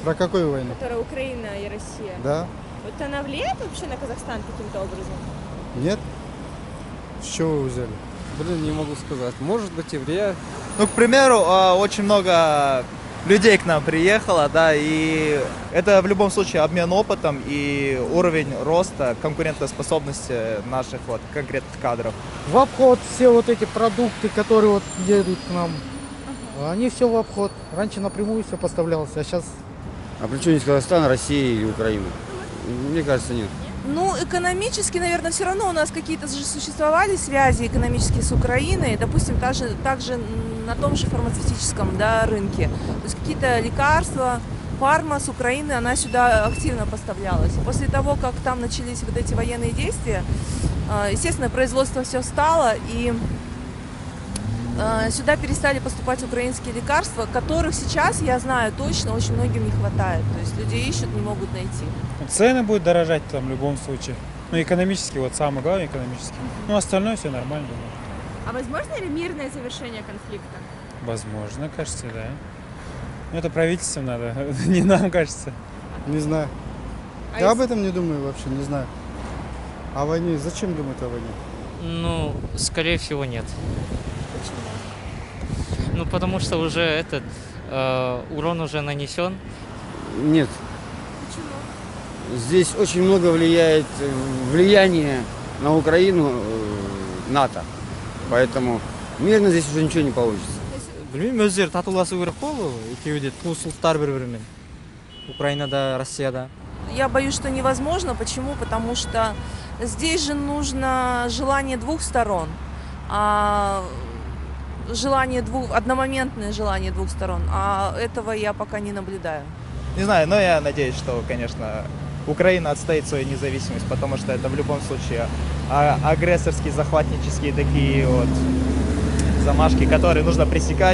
Про какую войну? которая Украина и Россия. Да? Вот она влияет вообще на Казахстан каким-то образом? Нет? С чего вы взяли? Блин, не могу сказать. Может быть и влияет. Ну, к примеру, очень много людей к нам приехало, да, и это в любом случае обмен опытом и уровень роста конкурентоспособности наших вот конкретных кадров. В обход все вот эти продукты, которые вот едут к нам, они все в обход. Раньше напрямую все поставлялось, а сейчас... А при чем здесь Казахстан, Россия и Украина? Мне кажется, нет. Ну, экономически, наверное, все равно у нас какие-то же существовали связи экономические с Украиной, допустим, также на том же фармацевтическом, да, рынке. То есть какие-то лекарства, фарма с Украины, она сюда активно поставлялась. После того, как там начались вот эти военные действия, естественно, производство все стало, и сюда перестали поступать украинские лекарства, которых сейчас, я знаю точно, очень многим не хватает. То есть люди ищут, не могут найти. Цены будут дорожать там в любом случае. Ну, экономически, вот самое главное экономически. Ну, остальное все нормально, думаю. А возможно ли мирное завершение конфликта? Возможно, кажется, да. Ну, это правительству надо, не нам, кажется. Не знаю. А Я если- об этом не думаю вообще, не знаю. О войне, зачем думать о войне? Ну, скорее всего, нет. Ну, потому что уже этот урон уже нанесен. Нет. Здесь очень много влияет влияние на Украину НАТО. Поэтому мирно здесь уже ничего не получится. Білмеймін, өздері татуласу керек қой ол. Екеуі де туыс ұлттар бір-бірімен. Украинада, Россияда. Я боюсь, что невозможно. Почему? Потому что здесь же нужно желание двух сторон. А одномоментное желание двух сторон. А этого я пока не наблюдаю. Не знаю, но я надеюсь, что, конечно, Украина отстоит свою независимость, потому что это в любом случае агрессорские, захватнические такие вот замашки, которые нужно пресекать.